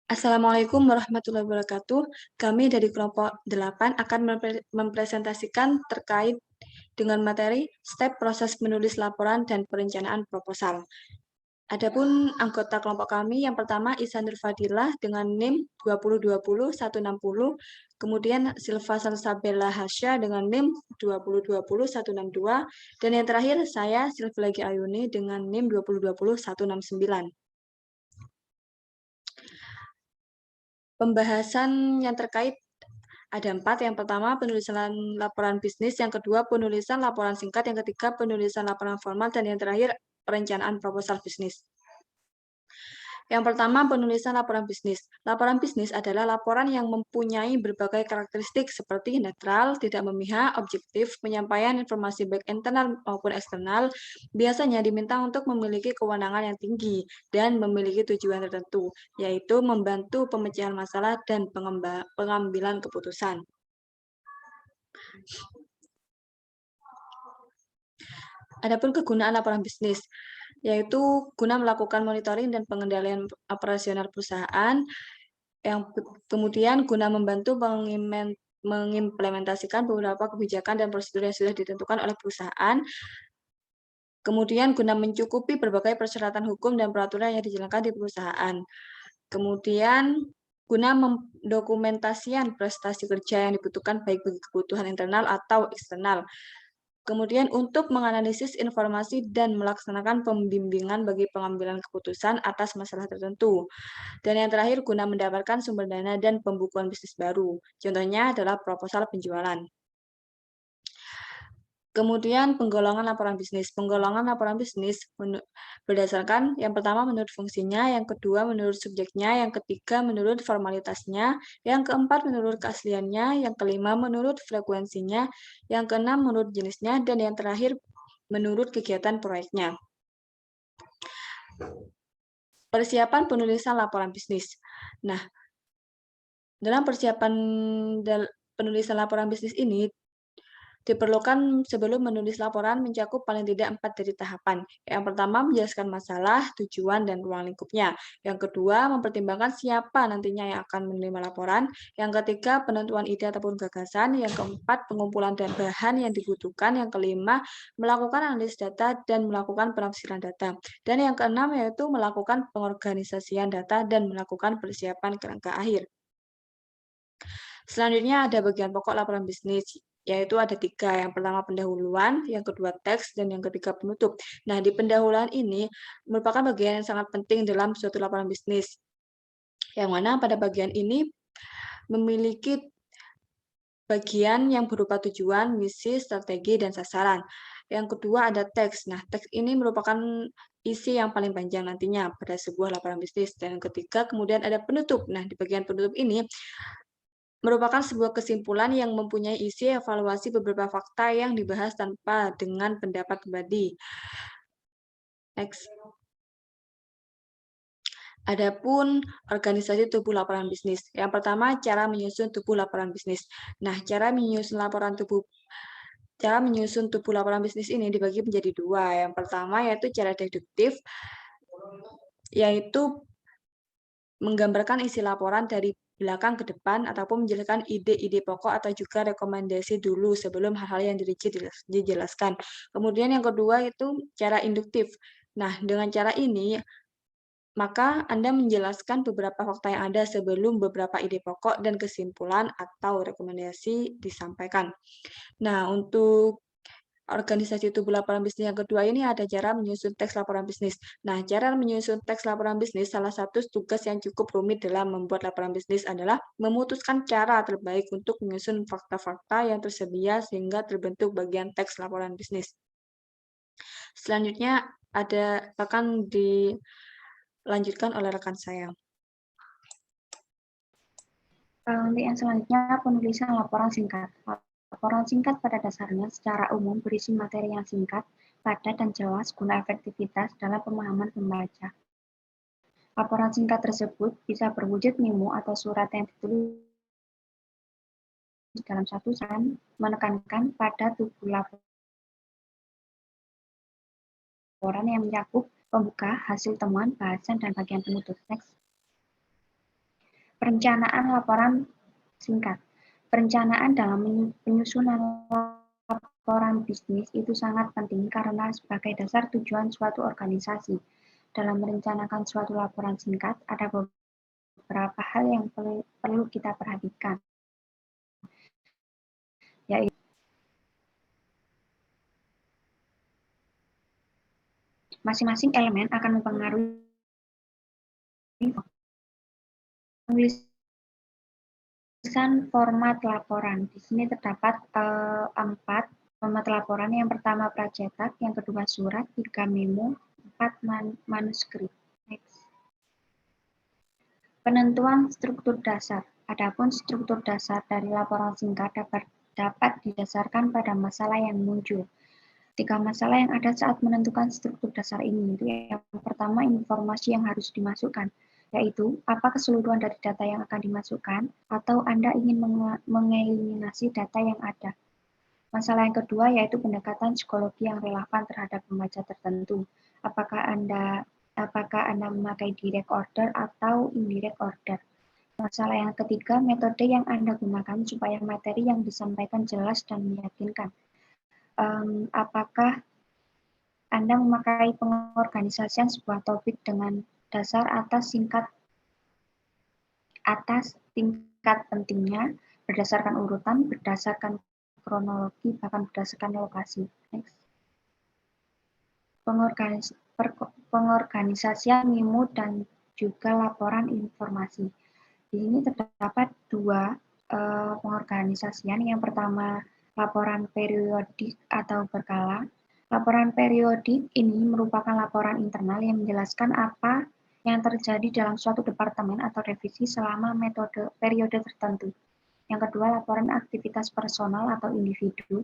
Assalamualaikum warahmatullahi wabarakatuh. Kami dari kelompok 8 akan mempresentasikan terkait dengan materi step proses menulis laporan dan perencanaan proposal. Adapun anggota kelompok kami yang pertama Isanur Fadilah dengan NIM 2020-160, kemudian Silva Salsabella Hasya dengan NIM 2020-162, dan yang terakhir saya Silvilagi Ayuni dengan NIM 2020-169. Pembahasan yang terkait ada 4. Yang pertama, penulisan laporan bisnis. Yang kedua, penulisan laporan singkat. Yang ketiga, penulisan laporan formal. Dan yang terakhir, perencanaan proposal bisnis. Yang pertama, penulisan laporan bisnis. Laporan bisnis adalah laporan yang mempunyai berbagai karakteristik seperti netral, tidak memihak, objektif, penyampaian informasi baik internal maupun eksternal, biasanya diminta untuk memiliki kewenangan yang tinggi dan memiliki tujuan tertentu, yaitu membantu pemecahan masalah dan pengambilan keputusan. Adapun kegunaan laporan bisnis, yaitu guna melakukan monitoring dan pengendalian operasional perusahaan, yang kemudian guna membantu mengimplementasikan beberapa kebijakan dan prosedur yang sudah ditentukan oleh perusahaan, kemudian guna mencukupi berbagai persyaratan hukum dan peraturan yang dijalankan di perusahaan, kemudian guna mendokumentasikan prestasi kerja yang dibutuhkan baik bagi kebutuhan internal atau eksternal, kemudian untuk menganalisis informasi dan melaksanakan pembimbingan bagi pengambilan keputusan atas masalah tertentu. Dan yang terakhir, guna mendapatkan sumber dana dan pembukuan bisnis baru. Contohnya adalah proposal penjualan. Kemudian penggolongan laporan bisnis. Penggolongan laporan bisnis berdasarkan yang pertama menurut fungsinya, yang kedua menurut subjeknya, yang ketiga menurut formalitasnya, yang keempat menurut keasliannya, yang kelima menurut frekuensinya, yang keenam menurut jenisnya, dan yang terakhir menurut kegiatan proyeknya. Persiapan penulisan laporan bisnis. Nah, dalam persiapan penulisan laporan bisnis ini, diperlukan sebelum menulis laporan mencakup paling tidak 4 dari tahapan. Yang pertama, menjelaskan masalah, tujuan, dan ruang lingkupnya. Yang kedua, mempertimbangkan siapa nantinya yang akan menerima laporan. Yang ketiga, penentuan ide ataupun gagasan. Yang keempat, pengumpulan dan bahan yang dibutuhkan. Yang kelima, melakukan analisis data dan melakukan penafsiran data. Dan yang keenam, yaitu melakukan pengorganisasian data dan melakukan persiapan kerangka akhir. Selanjutnya ada bagian pokok laporan bisnis, yaitu ada 3. Yang pertama pendahuluan, yang kedua teks, dan yang ketiga penutup. Nah, di pendahuluan ini merupakan bagian yang sangat penting dalam suatu laporan bisnis, yang mana pada bagian ini memiliki bagian yang berupa tujuan, misi, strategi, dan sasaran. Yang kedua ada teks. Nah, teks ini merupakan isi yang paling panjang nantinya pada sebuah laporan bisnis. Dan yang ketiga, kemudian ada penutup. Nah, di bagian penutup ini merupakan sebuah kesimpulan yang mempunyai isi evaluasi beberapa fakta yang dibahas tanpa dengan pendapat pribadi. Next. Adapun organisasi tubuh laporan bisnis. Yang pertama, cara menyusun tubuh laporan bisnis. Nah, cara menyusun tubuh laporan bisnis ini dibagi menjadi 2. Yang pertama yaitu cara deduktif, yaitu menggambarkan isi laporan dari belakang ke depan ataupun menjelaskan ide-ide pokok atau juga rekomendasi dulu sebelum hal-hal yang dijelaskan. Kemudian yang kedua itu cara induktif. Nah, dengan cara ini maka Anda menjelaskan beberapa fakta yang ada sebelum beberapa ide pokok dan kesimpulan atau rekomendasi disampaikan. Nah, untuk organisasi tubuh laporan bisnis yang kedua ini ada cara menyusun teks laporan bisnis. Nah, cara menyusun teks laporan bisnis, salah satu tugas yang cukup rumit dalam membuat laporan bisnis adalah memutuskan cara terbaik untuk menyusun fakta-fakta yang tersedia sehingga terbentuk bagian teks laporan bisnis. Selanjutnya akan dilanjutkan oleh rekan saya. Untuk yang selanjutnya, penulisan laporan singkat. Laporan singkat pada dasarnya secara umum berisi materi yang singkat, padat, dan jelas guna efektivitas dalam pemahaman pembaca. Laporan singkat tersebut bisa berwujud memo atau surat yang ditulis dalam satu saran, menekankan pada tubuh laporan yang mencakup pembuka, hasil temuan, bahasan, dan bagian penutup. Next. Perencanaan laporan singkat. Perencanaan dalam penyusunan laporan bisnis itu sangat penting karena sebagai dasar tujuan suatu organisasi. Dalam merencanakan suatu laporan singkat, ada beberapa hal yang perlu kita perhatikan, yaitu masing-masing elemen akan mempengaruhi penulisan format laporan. Di sini terdapat 4 format laporan. Yang pertama pracetak, yang kedua surat, 3 memo, 4 manuskrip. Next. Penentuan struktur dasar. Adapun struktur dasar dari laporan singkat dapat didasarkan pada masalah yang muncul. 3 masalah yang ada saat menentukan struktur dasar ini. Yang pertama, informasi yang harus dimasukkan, yaitu apa keseluruhan dari data yang akan dimasukkan, atau Anda ingin mengeliminasi data yang ada. Masalah yang kedua yaitu pendekatan psikologi yang relevan terhadap pembaca tertentu. Apakah Anda memakai direct order atau indirect order. Masalah yang ketiga, metode yang Anda gunakan supaya materi yang disampaikan jelas dan meyakinkan. Apakah Anda memakai pengorganisasian sebuah topik dengan dasar atas tingkat pentingnya, berdasarkan urutan, berdasarkan kronologi, bahkan berdasarkan lokasi. Next. Pengorganisasian memo dan juga laporan informasi. Di sini terdapat 2 pengorganisasian. Yang pertama, laporan periodik atau berkala. Laporan periodik ini merupakan laporan internal yang menjelaskan apa yang terjadi dalam suatu departemen atau divisi selama periode tertentu. Yang kedua, laporan aktivitas personal atau individu,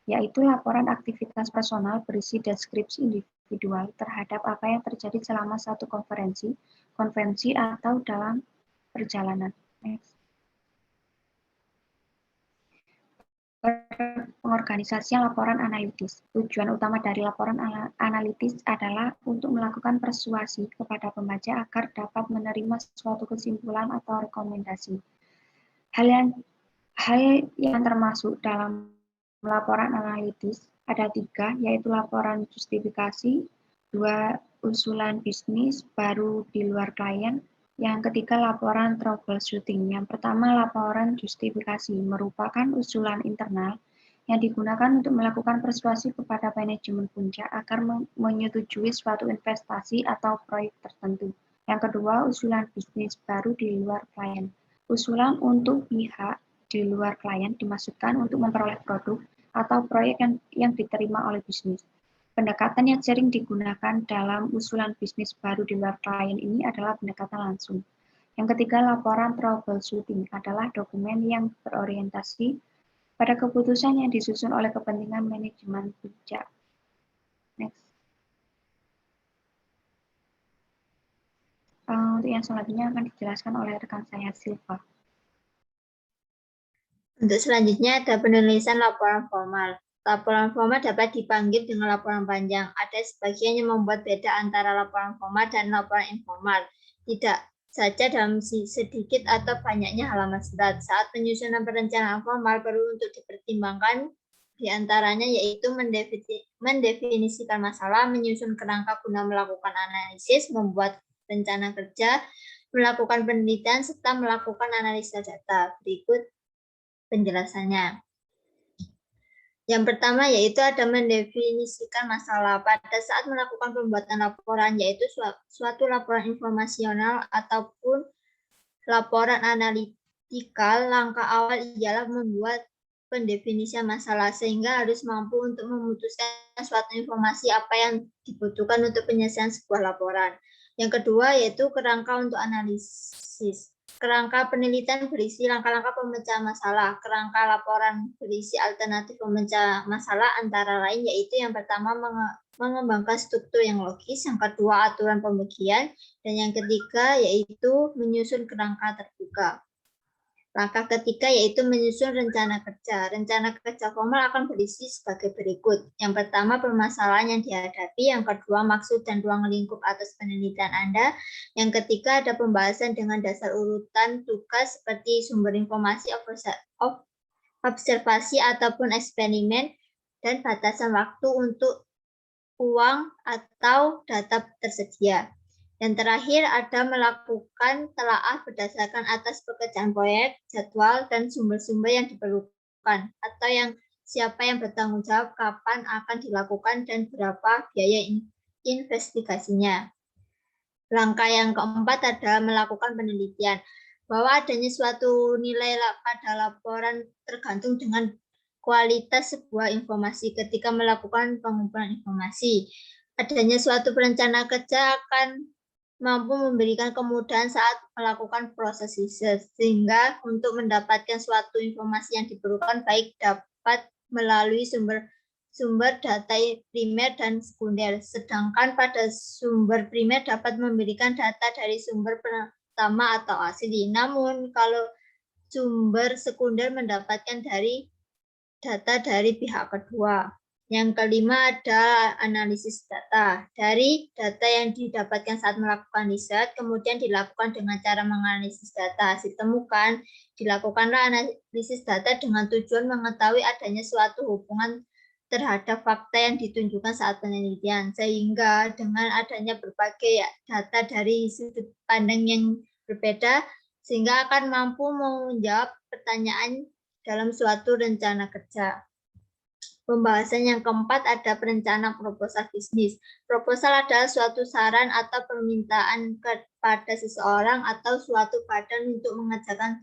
yaitu laporan aktivitas personal berisi deskripsi individual terhadap apa yang terjadi selama satu konvensi atau dalam perjalanan. Next. Pengorganisasian laporan analitis. Tujuan utama dari laporan analitis adalah untuk melakukan persuasi kepada pembaca agar dapat menerima suatu kesimpulan atau rekomendasi. Hal yang termasuk dalam laporan analitis ada 3, yaitu laporan justifikasi, 2 usulan bisnis baru di luar klien, yang ketiga laporan troubleshooting. Yang pertama, laporan justifikasi merupakan usulan internal yang digunakan untuk melakukan persuasi kepada manajemen puncak agar menyetujui suatu investasi atau proyek tertentu. Yang kedua, usulan bisnis baru di luar klien. Usulan untuk pihak di luar klien dimaksudkan untuk memperoleh produk atau proyek yang diterima oleh bisnis. Pendekatan yang sering digunakan dalam usulan bisnis baru di luar klien ini adalah pendekatan langsung. Yang ketiga, laporan troubleshooting adalah dokumen yang berorientasi pada keputusan yang disusun oleh kepentingan manajemen puncak. Next. Untuk yang selanjutnya akan dijelaskan oleh rekan saya, Silva. Untuk selanjutnya ada penulisan laporan formal. Laporan formal dapat dipanggil dengan laporan panjang. Ada sebagian yang membuat beda antara laporan formal dan laporan informal. Tidak saja dalam sedikit atau banyaknya halaman surat. Saat penyusunan perencanaan formal perlu untuk dipertimbangkan di antaranya yaitu mendefinisikan masalah, menyusun kerangka guna melakukan analisis, membuat rencana kerja, melakukan penelitian, serta melakukan analisa data. Berikut penjelasannya. Yang pertama yaitu ada mendefinisikan masalah. Pada saat melakukan pembuatan laporan, yaitu suatu laporan informasional ataupun laporan analitikal, langkah awal ialah membuat pendefinisian masalah, sehingga harus mampu untuk memutuskan suatu informasi apa yang dibutuhkan untuk penyelesaian sebuah laporan. Yang kedua yaitu kerangka untuk analisis. Kerangka penelitian berisi langkah-langkah pemecahan masalah. Kerangka laporan berisi alternatif pemecahan masalah antara lain yaitu yang pertama mengembangkan struktur yang logis, yang kedua aturan pembagian, dan yang ketiga yaitu menyusun kerangka terbuka. Langkah ketiga yaitu menyusun rencana kerja. Rencana kerja formal akan berisi sebagai berikut. Yang pertama, permasalahan yang dihadapi. Yang kedua, maksud dan ruang lingkup atas penelitian Anda. Yang ketiga, ada pembahasan dengan dasar urutan tugas seperti sumber informasi, observasi ataupun eksperimen, dan batasan waktu untuk uang atau data tersedia. Yang terakhir ada melakukan telaah berdasarkan atas pekerjaan proyek, jadwal, dan sumber-sumber yang diperlukan, atau siapa yang bertanggung jawab, kapan akan dilakukan, dan berapa biaya investigasinya. Langkah yang keempat adalah melakukan penelitian. Bahwa adanya suatu nilai pada laporan tergantung dengan kualitas sebuah informasi ketika melakukan pengumpulan informasi. Adanya suatu perencana kerja akan mampu memberikan kemudahan saat melakukan proses riset, sehingga untuk mendapatkan suatu informasi yang diperlukan baik dapat melalui sumber data primer dan sekunder. Sedangkan pada sumber primer dapat memberikan data dari sumber pertama atau asli. Namun kalau sumber sekunder mendapatkan data dari pihak kedua. Yang kelima ada analisis data. Dari data yang didapatkan saat melakukan riset, kemudian dilakukan dengan cara menganalisis data. Hasil temukan, dilakukanlah analisis data dengan tujuan mengetahui adanya suatu hubungan terhadap fakta yang ditunjukkan saat penelitian. Sehingga dengan adanya berbagai data dari sudut pandang yang berbeda, sehingga akan mampu menjawab pertanyaan dalam suatu rencana kerja. Pembahasan yang keempat ada perencanaan proposal bisnis. Proposal adalah suatu saran atau permintaan kepada seseorang atau suatu badan untuk mengerjakan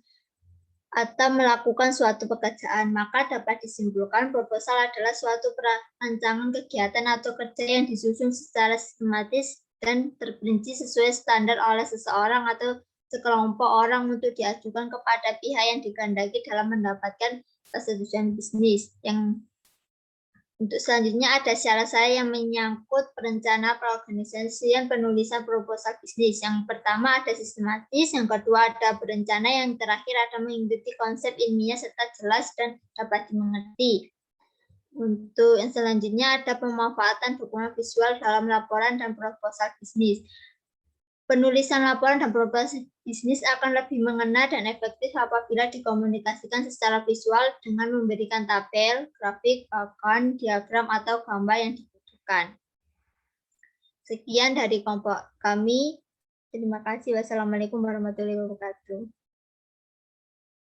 atau melakukan suatu pekerjaan. Maka dapat disimpulkan proposal adalah suatu perancangan kegiatan atau kerja yang disusun secara sistematis dan terperinci sesuai standar oleh seseorang atau sekelompok orang untuk diajukan kepada pihak yang dikehendaki dalam mendapatkan persetujuan bisnis. Untuk selanjutnya ada syarat-syarat yang menyangkut perencanaan perorganisasian penulisan proposal bisnis. Yang pertama ada sistematis, yang kedua ada berencana, yang terakhir ada mengikuti konsep ilmiah serta jelas dan dapat dimengerti. Untuk yang selanjutnya ada pemanfaatan dokumen visual dalam laporan dan proposal bisnis. Penulisan laporan dan proposal bisnis akan lebih mengena dan efektif apabila dikomunikasikan secara visual dengan memberikan tabel, grafik, bahkan diagram atau gambar yang dibutuhkan. Sekian dari kelompok kami. Terima kasih. Wassalamualaikum warahmatullahi wabarakatuh.